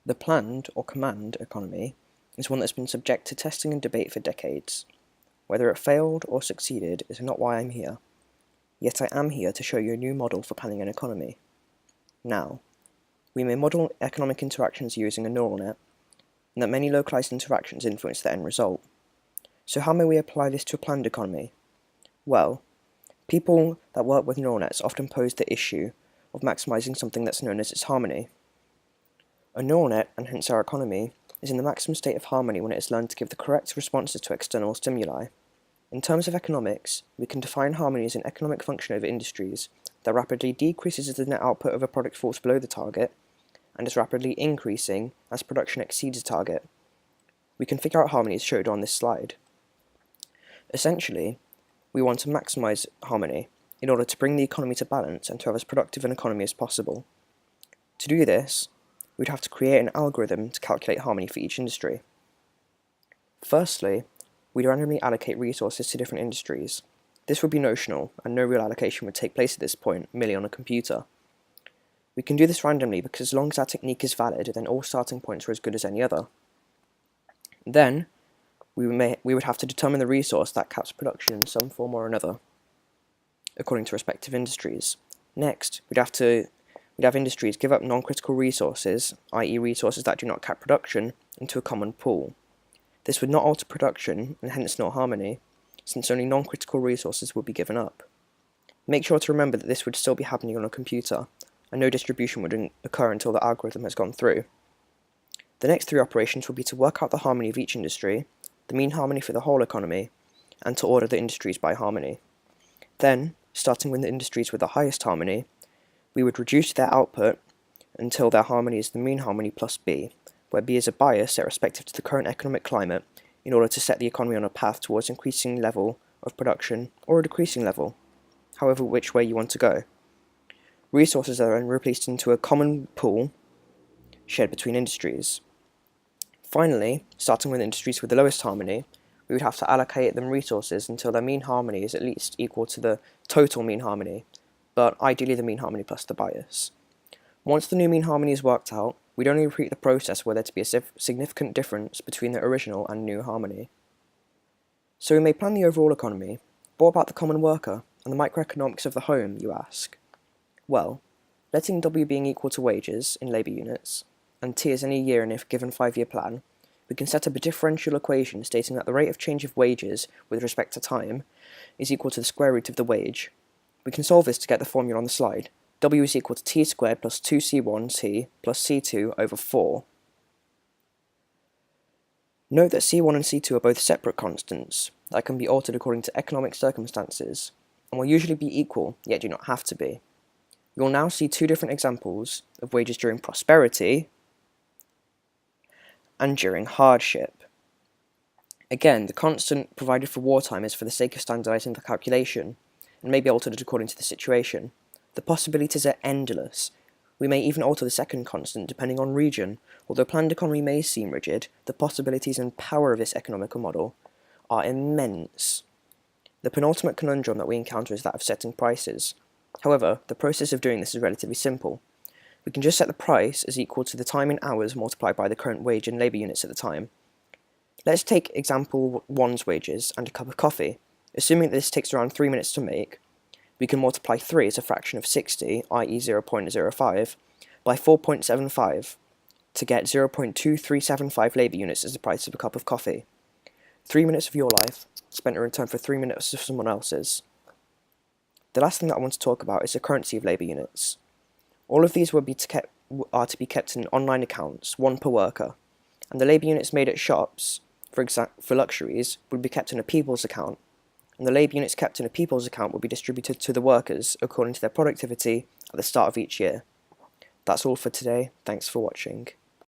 The planned or command economy is one that's been subject to testing and debate for decades. Whether it failed or succeeded is not why I'm here. Yet I am here to show you a new model for planning an economy. Now, we may model economic interactions using a neural net, and that many localized interactions influence the end result. So how may we apply this to a planned economy? Well, people that work with neural nets often pose the issue of maximizing something that's known as its harmony. A neural net, and hence our economy, is in the maximum state of harmony when it has learned to give the correct responses to external stimuli. In terms of economics, we can define harmony as an economic function over industries that rapidly decreases as the net output of a product falls below the target, and is rapidly increasing as production exceeds the target. We can figure out harmony as showed on this slide. Essentially, we want to maximize harmony in order to bring the economy to balance and to have as productive an economy as possible. To do this, we'd have to create an algorithm to calculate harmony for each industry. Firstly, we'd randomly allocate resources to different industries. This would be notional, and no real allocation would take place at this point, merely on a computer. We can do this randomly because as long as our technique is valid, then all starting points are as good as any other. Then, we would have to determine the resource that caps production in some form or another, according to respective industries. Next, we'd have industries give up non-critical resources, i.e. resources that do not cap production, into a common pool. This would not alter production, and hence not harmony, since only non-critical resources would be given up. Make sure to remember that this would still be happening on a computer, and no distribution would occur until the algorithm has gone through. The next three operations would be to work out the harmony of each industry, the mean harmony for the whole economy, and to order the industries by harmony. Then, starting with the industries with the highest harmony, we would reduce their output until their harmony is the mean harmony plus B, where B is a bias set respective to the current economic climate in order to set the economy on a path towards increasing level of production or a decreasing level, however which way you want to go. Resources are then replaced into a common pool shared between industries. Finally, starting with industries with the lowest harmony, we would have to allocate them resources until their mean harmony is at least equal to the total mean harmony, but ideally the mean harmony plus the bias. Once the new mean harmony is worked out, we'd only repeat the process were there to be a significant difference between the original and new harmony. So we may plan the overall economy, but what about the common worker and the microeconomics of the home, you ask? Well, letting W being equal to wages in labour units, and T as any year in a given 5-year plan, we can set up a differential equation stating that the rate of change of wages with respect to time is equal to the square root of the wage. We can solve this to get the formula on the slide. W is equal to T squared plus 2C1T plus C2 over 4. Note that C1 and C2 are both separate constants that can be altered according to economic circumstances, and will usually be equal, yet do not have to be. You will now see two different examples of wages during prosperity and during hardship. Again, the constant provided for wartime is for the sake of standardizing the calculation, and may be altered according to the situation. The possibilities are endless. We may even alter the second constant depending on region. Although planned economy may seem rigid, the possibilities and power of this economical model are immense. The penultimate conundrum that we encounter is that of setting prices. However, the process of doing this is relatively simple. We can just set the price as equal to the time in hours multiplied by the current wage in labour units at the time. Let's take example 1's wages and a cup of coffee. Assuming that this takes around 3 minutes to make, we can multiply 3 as a fraction of 60, i.e. 0.05, by 4.75 to get 0.2375 labour units as the price of a cup of coffee. 3 minutes of your life spent in return for 3 minutes of someone else's. The last thing that I want to talk about is the currency of labour units. All of these are to be kept in online accounts, one per worker, and the labour units made at shops, for luxuries, would be kept in a people's account, and the labour units kept in a people's account will be distributed to the workers according to their productivity at the start of each year. That's all for today. Thanks for watching.